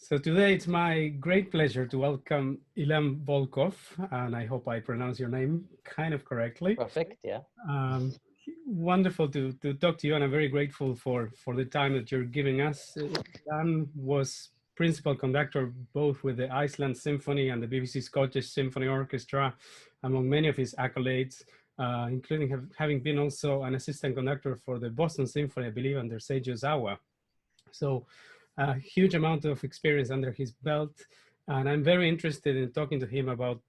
So today it's my great pleasure to welcome Ilan Volkov, and I hope I pronounce your name kind of correctly. Perfect, yeah. Um, Wonderful to talk to you, and I'm very grateful for the time that you're giving us. Ilan was principal conductor both with the Iceland Symphony and the BBC Scottish Symphony Orchestra, among many of his accolades, including having been also an assistant conductor for the Boston Symphony, I believe, under Seiji Ozawa. So a huge amount of experience under his belt. And I'm very interested in talking to him about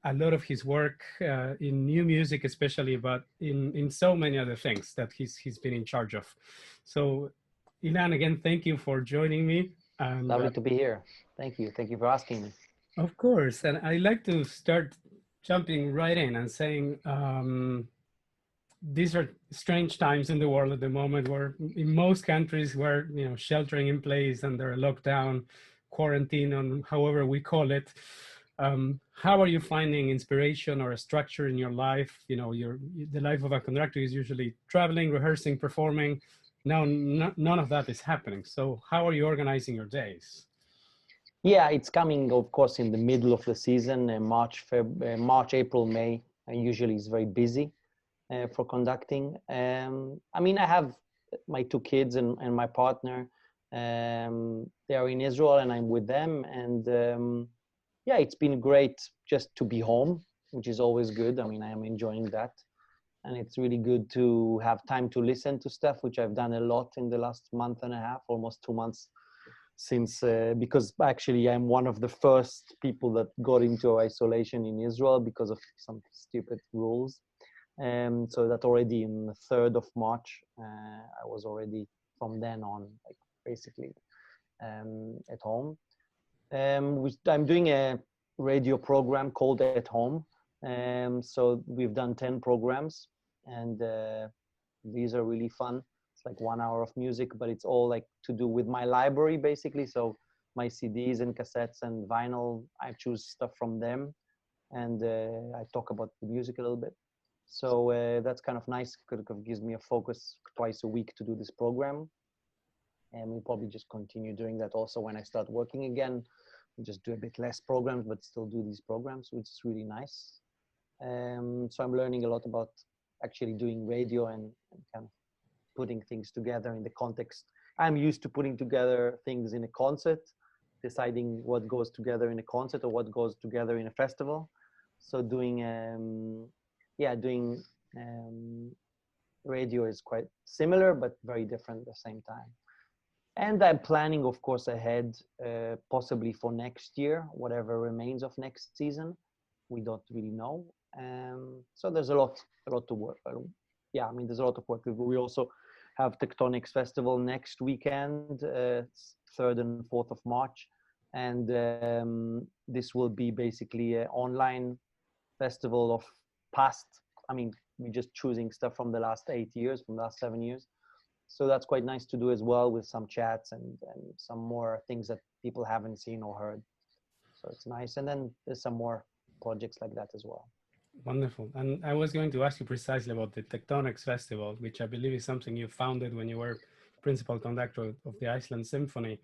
a lot of his work in new music, especially, but in so many other things that he's been in charge of. So Ilan, again, thank you for joining me. And, Lovely to be here. Thank you. Thank you for asking me. Of course. And I'd like to start jumping right in and saying, these are strange times in the world at the moment, where in most countries we're sheltering in place under lockdown, quarantine, on however we call it. How are you finding inspiration or a structure in your life? The life of a conductor is usually traveling, rehearsing, performing. Now none of that is happening. So how are you organizing your days? Yeah, it's coming, of course, in the middle of the season, March, April, May. Usually is very busy for conducting. I mean, I have my two kids and my partner. They are in Israel and I'm with them. And yeah, it's been great just to be home, which is always good. I mean, I am enjoying that. And it's really good to have time to listen to stuff, which I've done a lot in the last month and a half, almost 2 months since, because actually I'm one of the first people that got into isolation in Israel because of some stupid rules. So that already in the 3rd of March, I was already from then on, like basically at home. I'm doing a radio program called At Home. So we've done 10 programs, and these are really fun. It's like 1 hour of music, but it's all like to do with my library, basically. So my CDs and cassettes and vinyl, I choose stuff from them, and I talk about the music a little bit. So that's kind of nice, because it gives me a focus twice a week to do this program. And we'll probably just continue doing that also when I start working again. We'll just do a bit less programs, but still do these programs, which is really nice. So I'm learning a lot about actually doing radio and kind of putting things together in the context. I'm used to putting together things in a concert, deciding what goes together in a concert or what goes together in a festival. So doing radio is quite similar, but very different at the same time. And I'm planning, of course, ahead, possibly for next year, whatever remains of next season. We don't really know. So there's a lot to work. Yeah, I mean, there's a lot of work. We also have Tectonics Festival next weekend, 3rd and 4th of March. And this will be basically an online festival of past, I mean, we're just choosing stuff from the last 8 years, from the last 7 years. So that's quite nice to do as well, with some chats and some more things that people haven't seen or heard. So it's nice. And then there's some more projects like that as well. Wonderful. And I was going to ask you precisely about the Tectonics Festival, which I believe is something you founded when you were principal conductor of the Iceland Symphony.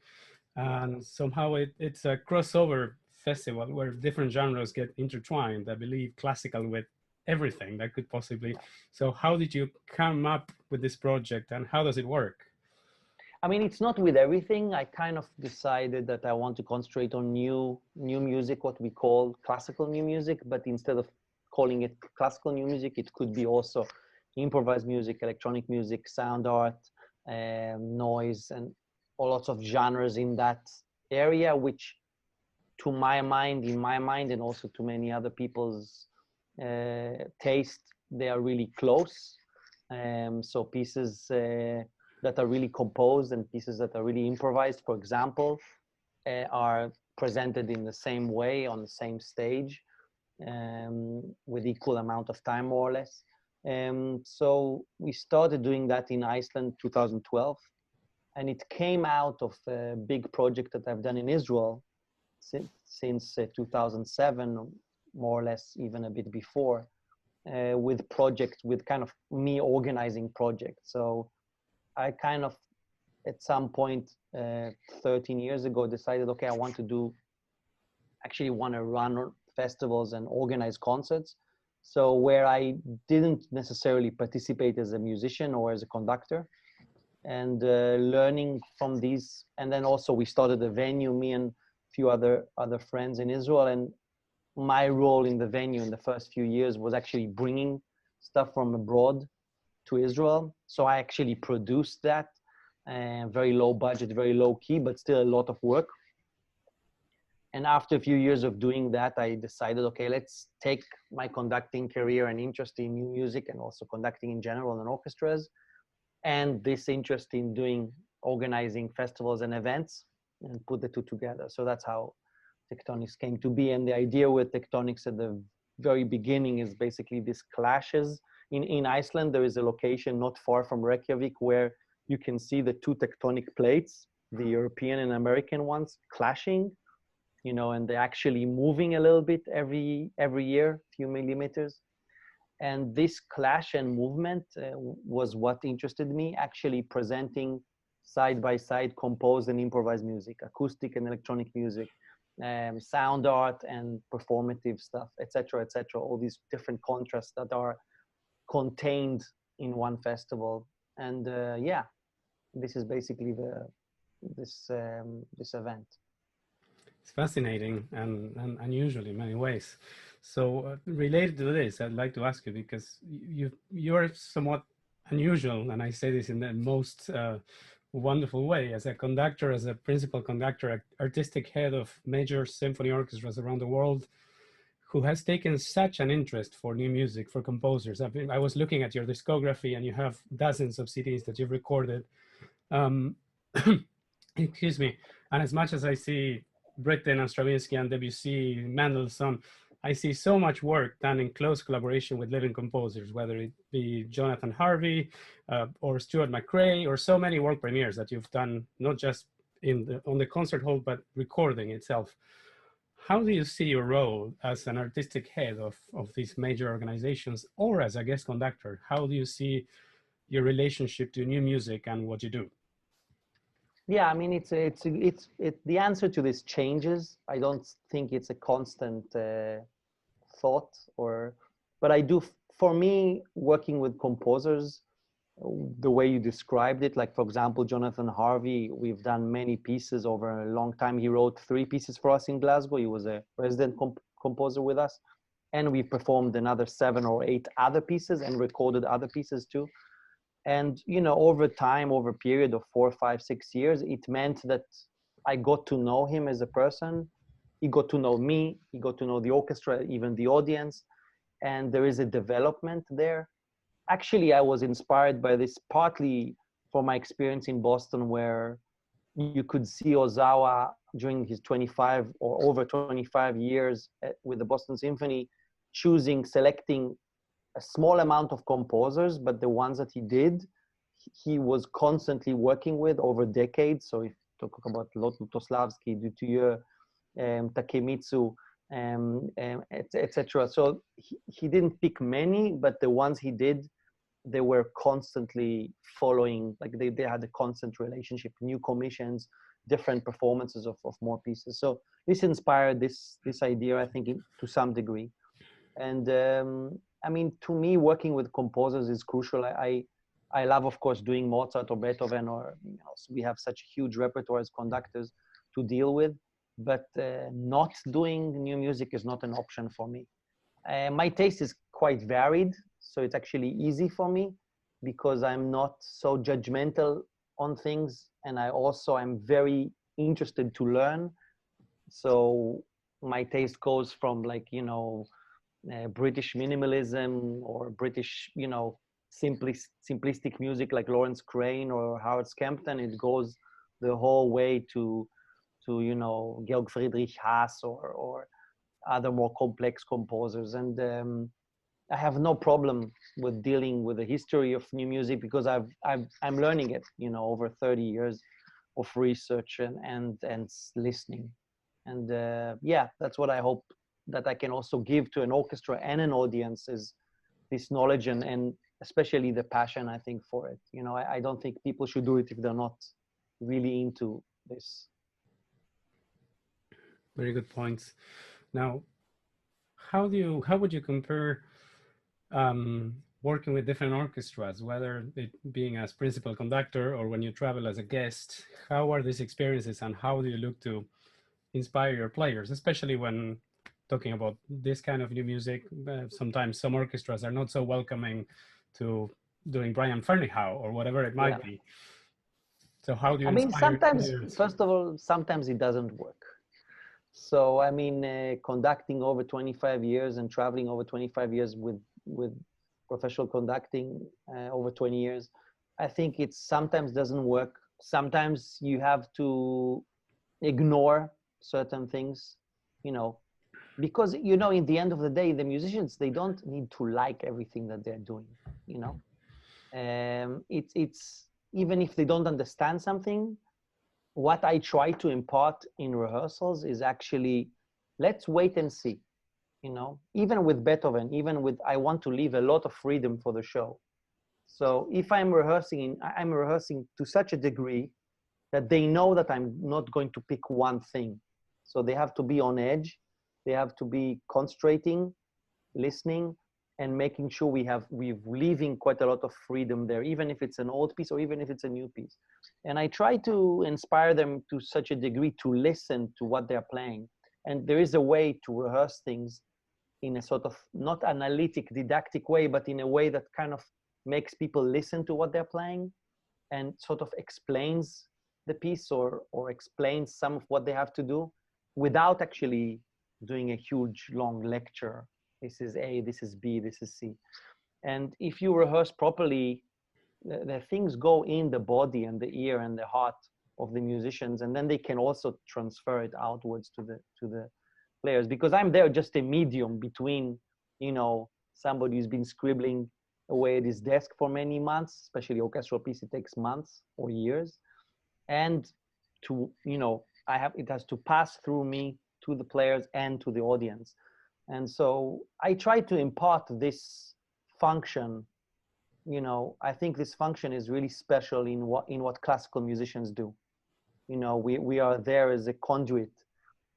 And somehow it's a crossover festival where different genres get intertwined. I believe classical with everything that could possibly. So how did you come up with this project, and how does it work? I mean, it's not with everything. I kind of decided that I want to concentrate on new music, what we call classical new music, but instead of calling it classical new music, it could be also improvised music, electronic music, sound art, noise, and all lots of genres in that area, which in my mind, and also to many other people's taste, they are really close. So pieces that are really composed and pieces that are really improvised, for example, are presented in the same way on the same stage, with equal amount of time, more or less. So we started doing that in Iceland 2012, and it came out of a big project that I've done in Israel since 2007, more or less even a bit before, with kind of me organizing projects. So I kind of at some point 13 years ago decided, okay, I want to run festivals and organize concerts. So where I didn't necessarily participate as a musician or as a conductor, and learning from these. And then also we started a venue, me and a few other friends in Israel. And my role in the venue in the first few years was actually bringing stuff from abroad to Israel. So I actually produced that, very low budget, very low key, but still a lot of work. And after a few years of doing that, I decided, okay, let's take my conducting career and interest in new music and also conducting in general and orchestras, and this interest in organizing festivals and events, and put the two together. So that's how Tectonics came to be. And the idea with Tectonics at the very beginning is basically these clashes. In Iceland, there is a location not far from Reykjavík where you can see the two tectonic plates, the European and American ones, clashing, you know, and they're actually moving a little bit every year, a few millimeters. And this clash and movement was what interested me, actually presenting side by side composed and improvised music, acoustic and electronic music, sound art and performative stuff, etc., etc. All these different contrasts that are contained in one festival. And yeah, this is basically this event. It's fascinating and unusual in many ways. So related to this, I'd like to ask you, because you're somewhat unusual, and I say this in the most wonderful way, as a conductor, as a principal conductor, artistic head of major symphony orchestras around the world, who has taken such an interest for new music, for composers. I was looking at your discography, and you have dozens of CDs that you've recorded. Excuse me. And as much as I see Britten and Stravinsky and Debussy, Mendelssohn, I see so much work done in close collaboration with living composers, whether it be Jonathan Harvey or Stuart McRae, or so many world premieres that you've done, not just on the concert hall, but recording itself. How do you see your role as an artistic head of these major organizations, or as a guest conductor? How do you see your relationship to new music and what you do? Yeah, I mean, the answer to this changes. I don't think it's a constant thought, but I do. For me, working with composers, the way you described it, like for example, Jonathan Harvey, we've done many pieces over a long time. He wrote 3 pieces for us in Glasgow. He was a resident composer with us, and we performed another 7 or 8 other pieces and recorded other pieces too. And, you know, over time, over a period of 4, 5, 6 years, it meant that I got to know him as a person. He got to know me. He got to know the orchestra, even the audience. And there is a development there. Actually, I was inspired by this partly from my experience in Boston, where you could see Ozawa during his 25 or over 25 years with the Boston Symphony, selecting a small amount of composers, but the ones that he did, he was constantly working with over decades. So if you talk about Lutoslavsky, Dutilleux, Takemitsu, etc. So he didn't pick many, but the ones he did, they were constantly following, like they had a constant relationship, new commissions, different performances of more pieces. So this inspired this idea, I think, to some degree. And I mean, to me, working with composers is crucial. I love, of course, doing Mozart or Beethoven, or, you know, we have such a huge repertoire as conductors to deal with, but not doing new music is not an option for me. My taste is quite varied, so it's actually easy for me because I'm not so judgmental on things, and I'm very interested to learn. So my taste goes from, like, you know, British minimalism or British, you know, simplistic music like Lawrence Crane or Howard Scampton. It goes the whole way to you know, Georg Friedrich Haas or other more complex composers. And I have no problem with dealing with the history of new music because I'm learning it, you know, over 30 years of research and listening. And yeah, that's what I hope that I can also give to an orchestra and an audience, is this knowledge and especially the passion, I think, for it. You know, I don't think people should do it if they're not really into this. Very good points. Now, how would you compare working with different orchestras, whether it being as principal conductor or when you travel as a guest? How are these experiences, and how do you look to inspire your players, especially when talking about this kind of new music? Sometimes some orchestras are not so welcoming to doing Brian Ferneyhough or whatever it might be. So how do you inspire sometimes, players? first of all, sometimes it doesn't work. So, I mean, conducting over 25 years and traveling over 25 years with professional conducting over 20 years, I think it sometimes doesn't work. Sometimes you have to ignore certain things, you know, because, you know, in the end of the day, the musicians, they don't need to like everything that they're doing, you know. It's even if they don't understand something, what I try to impart in rehearsals is actually, let's wait and see, you know, even with Beethoven, even with, I want to leave a lot of freedom for the show. So if I'm rehearsing to such a degree that they know that I'm not going to pick one thing. So they have to be on edge. They have to be concentrating, listening, and making sure we're leaving quite a lot of freedom there, even if it's an old piece or even if it's a new piece. And I try to inspire them to such a degree to listen to what they're playing. And there is a way to rehearse things in a sort of not analytic, didactic way, but in a way that kind of makes people listen to what they're playing and sort of explains the piece or explains some of what they have to do without actually doing a huge long lecture. This is A, this is B, this is C. And if you rehearse properly, the things go in the body and the ear and the heart of the musicians, and then they can also transfer it outwards to the players, because I'm there just a medium between, you know, somebody who's been scribbling away at his desk for many months, especially orchestral piece, it takes months or years, and to, you know, it has to pass through me to the players and to the audience. And so I try to impart this function. You know, I think this function is really special in what classical musicians do. You know, we are there as a conduit,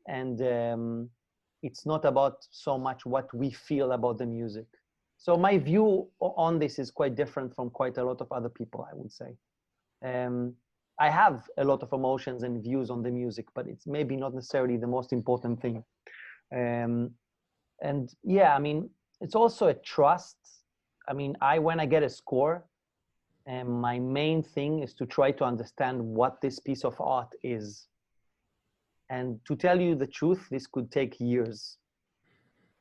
and it's not about so much what we feel about the music. So my view on this is quite different from quite a lot of other people, I would say. I have a lot of emotions and views on the music, but it's maybe not necessarily the most important thing. And yeah, I mean, it's also a trust. I mean, when I get a score, my main thing is to try to understand what this piece of art is. And to tell you the truth, this could take years.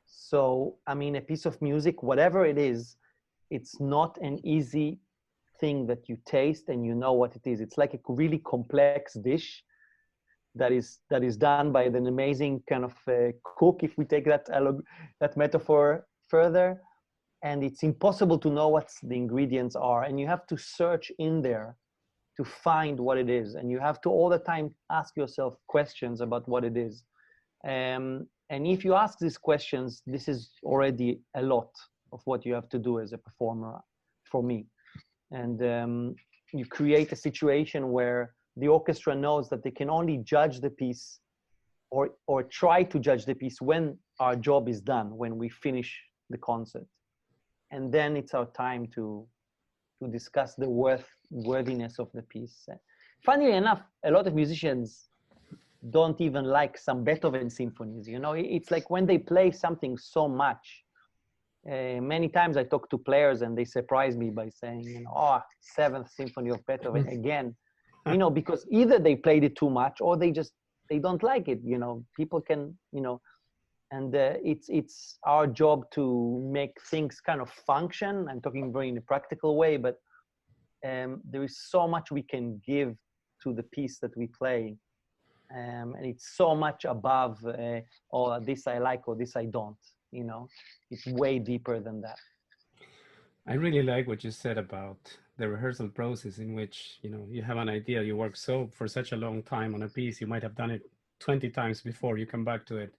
So, I mean, a piece of music, whatever it is, it's not an easy thing that you taste and you know what it is. It's like a really complex dish that is done by an amazing kind of cook, if we take that metaphor further. And it's impossible to know what the ingredients are. And you have to search in there to find what it is. And you have to all the time ask yourself questions about what it is. And if you ask these questions, this is already a lot of what you have to do as a performer for me. And you create a situation where the orchestra knows that they can only judge the piece or try to judge the piece when our job is done, when we finish the concert. And then it's our time to discuss the worthiness of the piece. Funnily enough, a lot of musicians don't even like some Beethoven symphonies. You know, it's like when they play something so much, many times I talk to players and they surprise me by saying, you know, oh, Seventh Symphony of Beethoven again, you know, because either they played it too much or they don't like it. You know, people can, you know, and it's our job to make things kind of function. I'm talking very in a practical way, but there is so much we can give to the piece that we play. And it's so much above, oh, this I like or this I don't, you know, it's way deeper than that. I really like what you said about the rehearsal process, in which, you know, you have an idea, you work for such a long time on a piece, you might have done it 20 times before you come back to it.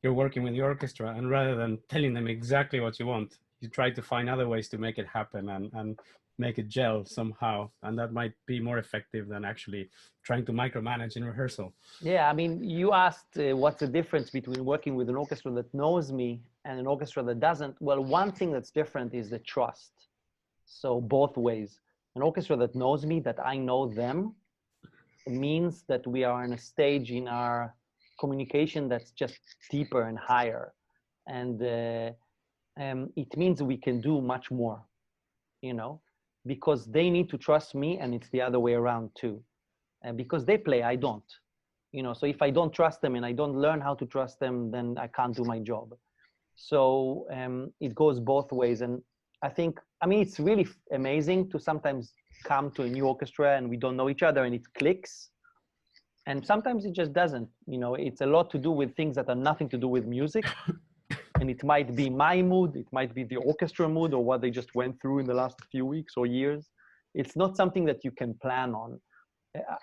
You're working with the orchestra, and rather than telling them exactly what you want, you try to find other ways to make it happen. And make it gel somehow, and that might be more effective than actually trying to micromanage in rehearsal. Yeah, I mean, you asked what's the difference between working with an orchestra that knows me and an orchestra that doesn't. Well, one thing that's different is the trust. So both ways. An orchestra that knows me, that I know them, means that we are in a stage in our communication that's just deeper and higher. And it means we can do much more, you know, because they need to trust me, and it's the other way around too. And because they play, I don't. You know, so if I don't trust them and I don't learn how to trust them, then I can't do my job. So it goes both ways. And I think, I mean, it's really amazing to sometimes come to a new orchestra and we don't know each other and it clicks. And sometimes it just doesn't. You know, it's a lot to do with things that are nothing to do with music. And it might be my mood, it might be the orchestra mood, or what they just went through in the last few weeks or years. It's not something that you can plan on.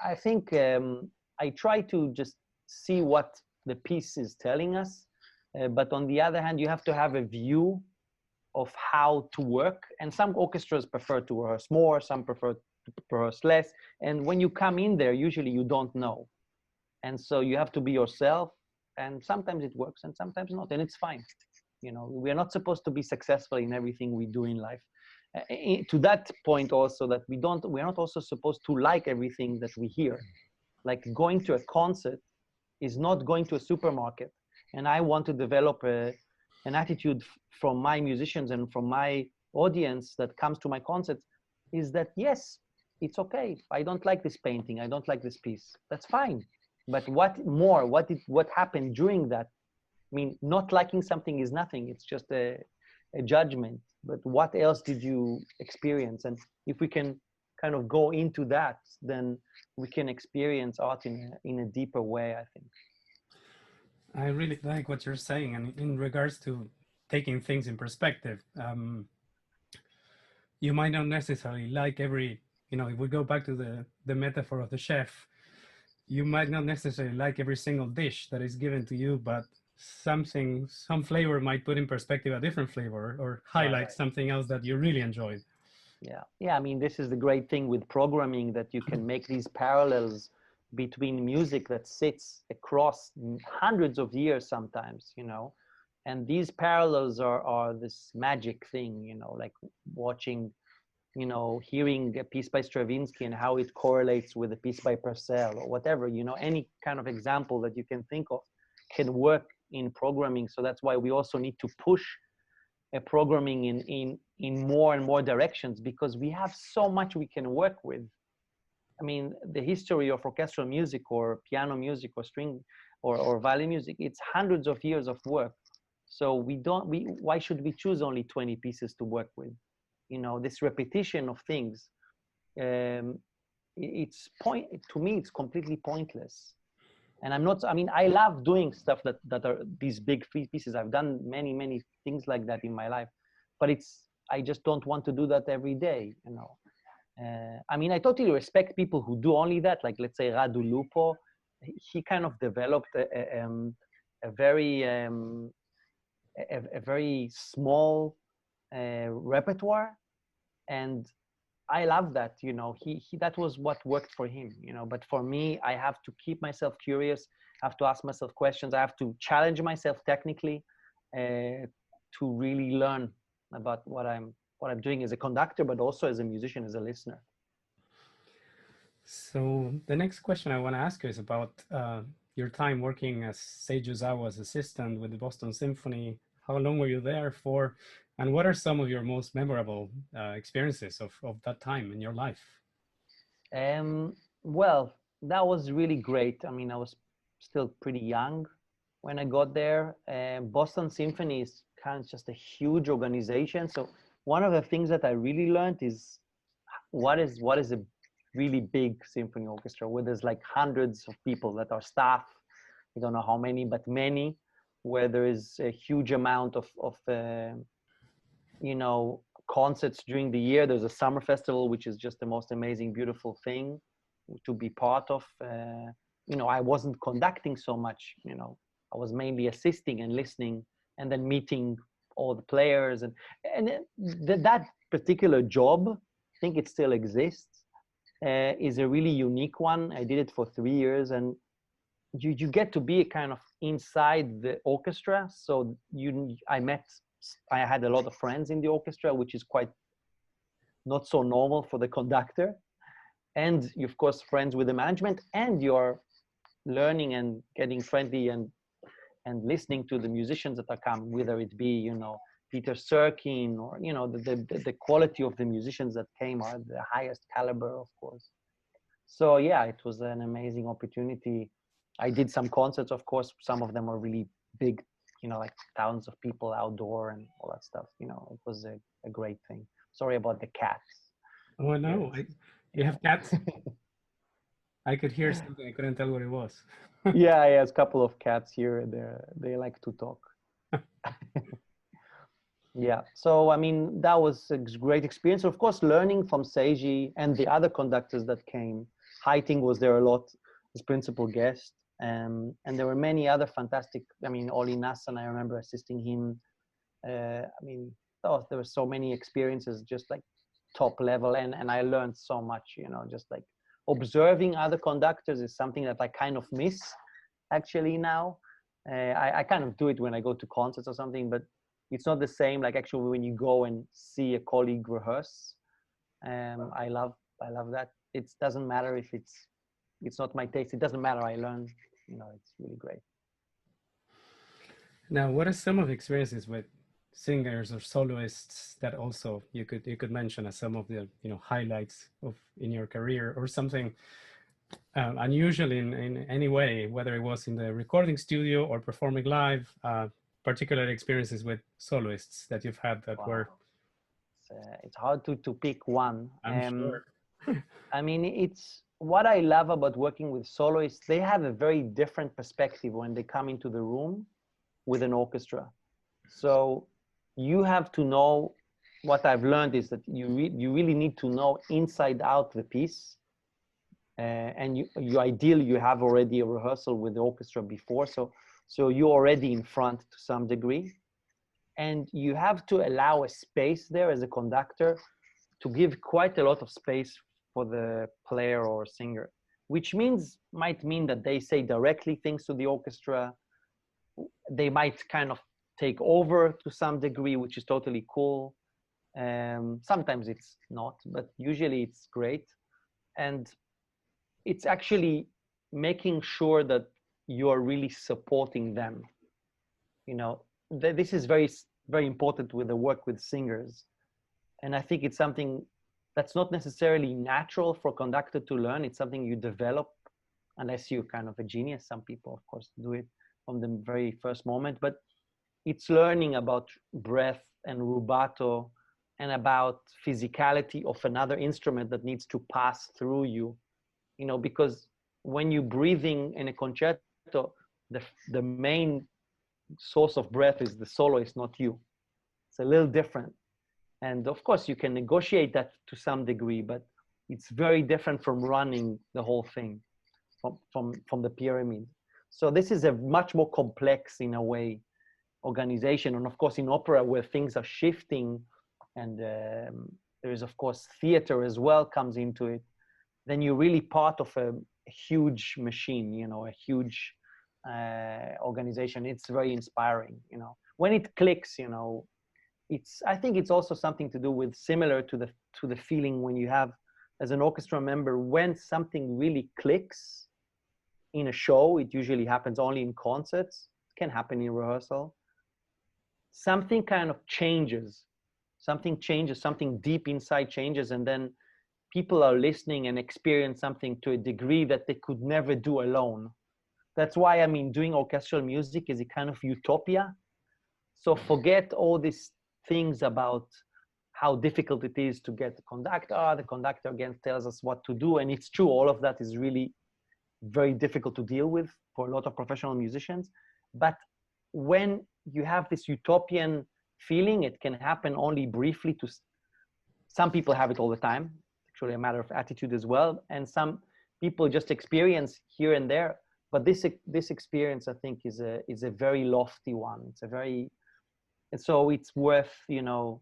I think I try to just see what the piece is telling us. But on the other hand, you have to have a view of how to work. And some orchestras prefer to rehearse more, some prefer to rehearse less. And when you come in there, usually you don't know. And so you have to be yourself. And sometimes it works and sometimes not. And it's fine. You know, we're not supposed to be successful in everything we do in life. To that point also, that we're not also supposed to like everything that we hear. Like going to a concert is not going to a supermarket. And I want to develop an attitude from my musicians and from my audience that comes to my concerts, is that, yes, it's okay. I don't like this painting. I don't like this piece. That's fine. But what happened during that? I mean, not liking something is nothing. It's just a judgment. But what else did you experience? And if we can kind of go into that, then we can experience art in a deeper way, I think. I really like what you're saying. And in regards to taking things in perspective, you might not necessarily like every, you know, if we go back to the metaphor of the chef, you might not necessarily like every single dish that is given to you, but some flavor might put in perspective a different flavor or highlight something else that you really enjoyed. Yeah. I mean, this is the great thing with programming, that you can make these parallels between music that sits across hundreds of years sometimes, you know, and these parallels are this magic thing, you know, like watching, you know, hearing a piece by Stravinsky and how it correlates with a piece by Purcell or whatever, you know, any kind of example that you can think of can work in programming. So that's why we also need to push a programming in more and more directions, because we have so much we can work with. I mean, the history of orchestral music or piano music or string or violin music, it's hundreds of years of work. So why should we choose only 20 pieces to work with? You know, this repetition of things, to me, it's completely pointless. And I love doing stuff that are these big pieces. I've done many things like that in my life, but I just don't want to do that every day, you know. I mean, I totally respect people who do only that, like, let's say, Radu Lupo. He kind of developed a very small repertoire, and I love that, you know. That was what worked for him, you know. But for me, I have to keep myself curious, I have to ask myself questions, I have to challenge myself technically to really learn about what I'm doing as a conductor, but also as a musician, as a listener. So the next question I want to ask you is about your time working as Seiji Ozawa's assistant with the Boston Symphony. How long were you there for? And what are some of your most memorable experiences of that time in your life? Well, that was really great. I mean, I was still pretty young when I got there. Boston Symphony is kind of just a huge organization. So one of the things that I really learned is what is a really big symphony orchestra, where there's like hundreds of people that are staff. I don't know how many, but many, where there is a huge amount of you know, concerts during the year. There's a summer festival, which is just the most amazing, beautiful thing to be part of. You know, I wasn't conducting so much, you know, I was mainly assisting and listening and then meeting all the players. And that particular job think it still exists, is a really unique one. I did it for 3 years, and you get to be kind of inside the orchestra. So I had a lot of friends in the orchestra, which is quite not so normal for the conductor. And you, of course, friends with the management, and you're learning and getting friendly and listening to the musicians that are coming, whether it be, you know, Peter Serkin, or, you know, the quality of the musicians that came are the highest caliber, of course. So yeah, it was an amazing opportunity. I did some concerts, of course. Some of them were really big, you know, like thousands of people outdoor and all that stuff. You know, it was a great thing. Sorry about the cats. Oh no, you have cats? I could hear something. I couldn't tell what it was. Yeah, there's a couple of cats here and there. They like to talk. Yeah, so I mean, that was a great experience. Of course, learning from Seiji and the other conductors that came. Heiting was there a lot as principal guest. And there were many other fantastic, I mean, Oli Nassan, I remember assisting him. I mean, there were so many experiences, just like top level. And I learned so much, you know, just like observing other conductors is something that I kind of miss actually now. I kind of do it when I go to concerts or something, but it's not the same like actually when you go and see a colleague rehearse. I love that. It doesn't matter if it's not my taste. It doesn't matter. I learn, you know, it's really great. Now, what are some of the experiences with singers or soloists that also you could mention as some of the, you know, highlights in your career, or something unusual in any way, whether it was in the recording studio or performing live, particular experiences with soloists that you've had that were? It's hard to pick one. I'm sure. I mean, it's what I love about working with soloists. They have a very different perspective when they come into the room with an orchestra. So you have to know, what I've learned is that you really need to know inside out the piece. And you ideally, you have already a rehearsal with the orchestra before. So you're already in front to some degree. And you have to allow a space there as a conductor to give quite a lot of space for the player or singer, which might mean that they say directly things to the orchestra. They might kind of take over to some degree, which is totally cool. Sometimes it's not, but usually it's great. And it's actually making sure that you're really supporting them. You know, this is very, very important with the work with singers. And I think it's something that's not necessarily natural for a conductor to learn. It's something you develop, unless you're kind of a genius. Some people, of course, do it from the very first moment, but it's learning about breath and rubato and about physicality of another instrument that needs to pass through you, you know, because when you're breathing in a concerto, the main source of breath is the soloist, not you. It's a little different. And of course you can negotiate that to some degree, but it's very different from running the whole thing from the pyramid. So this is a much more complex, in a way, organization. And of course in opera, where things are shifting, and there is of course theater as well comes into it, then you're really part of a huge machine, you know, a huge organization. It's very inspiring, you know, when it clicks, you know. I think it's also something to do with, similar to the feeling when you have as an orchestra member, when something really clicks in a show. It usually happens only in concerts. It can happen in rehearsal. Something kind of changes. Something changes, something deep inside changes, and then people are listening and experience something to a degree that they could never do alone. That's why, I mean, doing orchestral music is a kind of utopia. So forget all these things about how difficult it is to get the conductor. The conductor again tells us what to do. And it's true, all of that is really very difficult to deal with for a lot of professional musicians. But when you have this utopian feeling, it can happen only briefly. To some people have it all the time. Actually a matter of attitude as well. And some people just experience here and there. But this experience, I think, is a very lofty one. It's a very, and so it's worth, you know,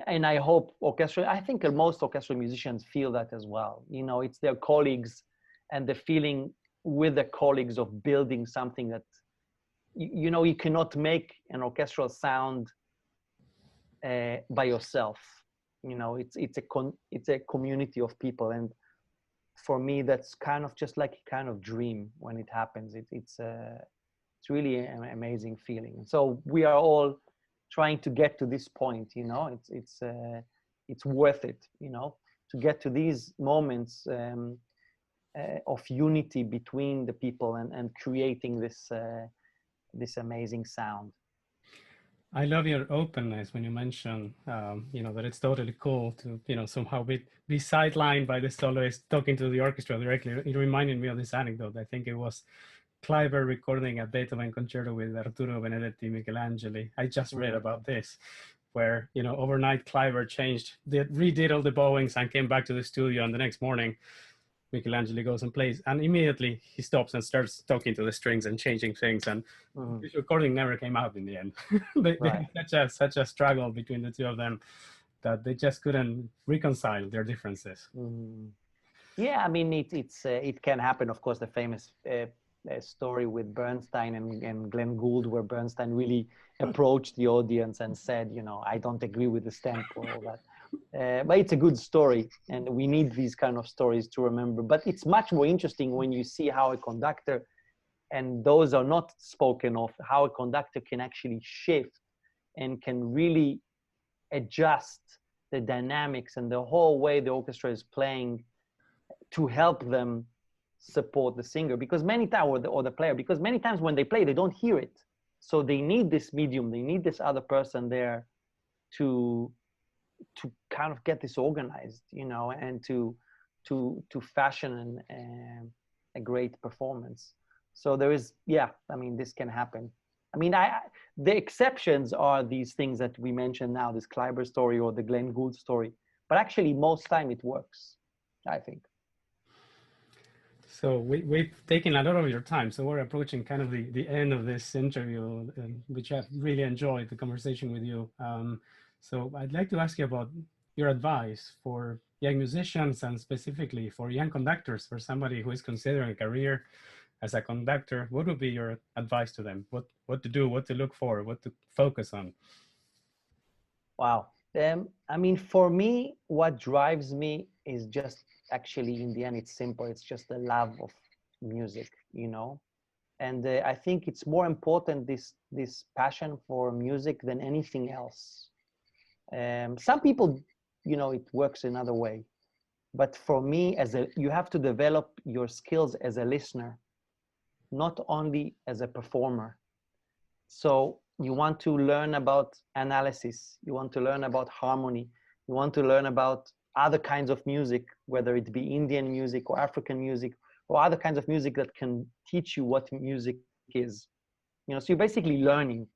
and I hope I think most orchestral musicians feel that as well. You know, it's their colleagues and the feeling with the colleagues of building something that, you know, you cannot make an orchestral sound by yourself. You know, it's a community of people, and for me, that's kind of just like a kind of dream when it happens. It's really an amazing feeling. So we are all trying to get to this point. You know, it's worth it. You know, to get to these moments of unity between the people and creating this this amazing sound. I love your openness when you mention, you know, that it's totally cool to, you know, somehow be sidelined by the soloist talking to the orchestra directly. It reminded me of this anecdote. I think it was Kleiber recording a Beethoven concerto with Arturo Benedetti Michelangeli. I just read about this, where, you know, overnight Kleiber redid all the bowings and came back to the studio, and the next morning Michelangelo goes and plays, and immediately he stops and starts talking to the strings and changing things, and this recording never came out in the end. They had such a struggle between the two of them that they just couldn't reconcile their differences. Yeah, I mean, it can happen. Of course, the famous story with Bernstein and Glenn Gould, where Bernstein really approached the audience and said, you know, I don't agree with the stamp or all that. But it's a good story, and we need these kind of stories to remember. But it's much more interesting when you see how a conductor, and those are not spoken of, how a conductor can actually shift and can really adjust the dynamics and the whole way the orchestra is playing to help them support the singer. Because many times, or the player, because many times when they play, they don't hear it. So they need this medium, they need this other person there to kind of get this organized, you know, and to fashion a great performance. So there is, yeah, I mean, this can happen. I mean, the exceptions are these things that we mentioned now, this Kleiber story or the Glenn Gould story, but actually most time it works, I think. So we've taken a lot of your time, so we're approaching kind of the end of this interview, which I've really enjoyed the conversation with you. So I'd like to ask you about your advice for young musicians, and specifically for young conductors, for somebody who is considering a career as a conductor. What would be your advice to them? What to do, what to look for, what to focus on? Wow. I mean, for me, what drives me is just actually, in the end, it's simple. It's just the love of music, you know? And I think it's more important, this passion for music, than anything else. Some people, you know, it works another way. But for me, you have to develop your skills as a listener, not only as a performer. So you want to learn about analysis, you want to learn about harmony, you want to learn about other kinds of music, whether it be Indian music or African music or other kinds of music that can teach you what music is. You know, so you're basically learning,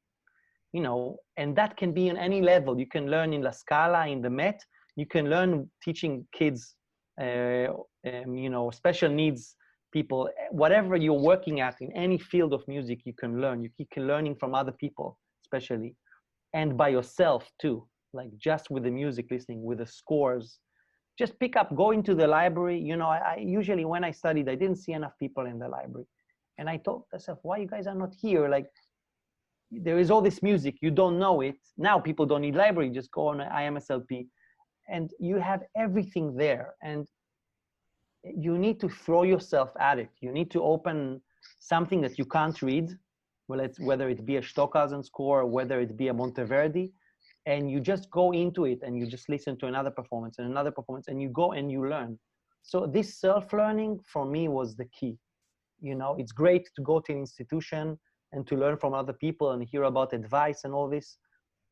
you know, and that can be on any level. You can learn in La Scala, in the Met. You can learn teaching kids, you know, special needs people, whatever you're working at in any field of music, you can learn. You keep learning from other people, especially, and by yourself too, like just with the music, listening with the scores. Just pick up, go into the library. You know, I usually, when I studied, I didn't see enough people in the library. And I thought myself, why you guys are not here? Like, there is all this music, you don't know it. Now people don't need library, just go on IMSLP and you have everything there. And you need to throw yourself at it. You need to open something that you can't read, whether it be a Stockhausen score or whether it be a Monteverdi, and you just go into it and you just listen to another performance and another performance, and you go and you learn. So this self-learning for me was the key. You know, it's great to go to an institution and to learn from other people and hear about advice and all this,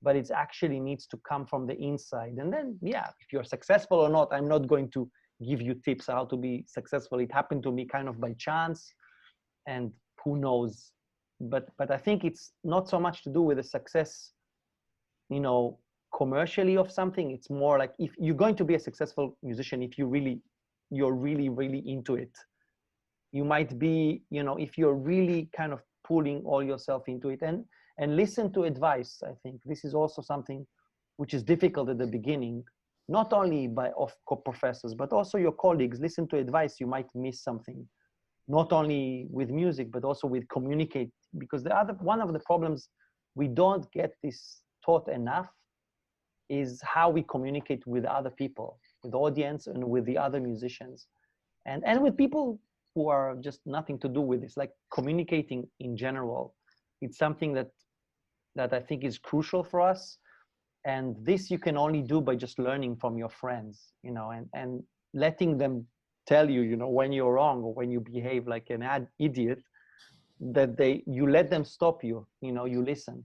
but it actually needs to come from the inside. And then, yeah, if you're successful or not, I'm not going to give you tips how to be successful. It happened to me kind of by chance, and who knows. But I think it's not so much to do with the success, you know, commercially of something. It's more like, if you're going to be a successful musician, if you're really into it, you might be, you know, if you're really kind of pulling all yourself into it, and listen to advice. I think this is also something which is difficult at the beginning, not only by of co-professors, but also your colleagues. Listen to advice, you might miss something, not only with music, but also with communicate, because one of the problems we don't get this taught enough is how we communicate with other people, with the audience and with the other musicians, and with people who are just nothing to do with this, like communicating in general. It's something that I think is crucial for us. And this you can only do by just learning from your friends, you know, and letting them tell you, you know, when you're wrong or when you behave like an idiot, that you let them stop you, you know, you listen.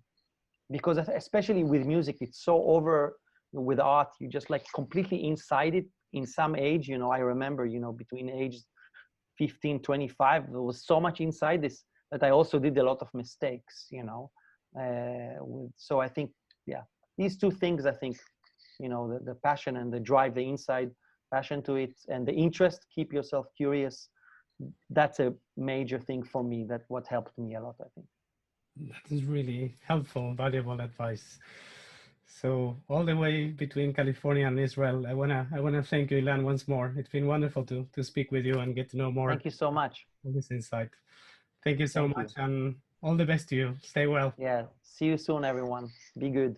Because especially with music, it's so over. With art, you just like completely inside it in some age, you know. I remember, you know, between ages 15, 25, there was so much inside this that I also did a lot of mistakes, you know. So I think, yeah, these two things, I think, you know, the passion and the drive, the inside passion to it, and the interest, keep yourself curious. That's a major thing for me. That's what helped me a lot, I think. That is really helpful, valuable advice. So all the way between California and Israel, I wanna thank you, Ilan, once more. It's been wonderful to speak with you and get to know more. Thank you so much. All this insight. Thank you so much, and all the best to you. Stay well. Yeah. See you soon, everyone. Be good.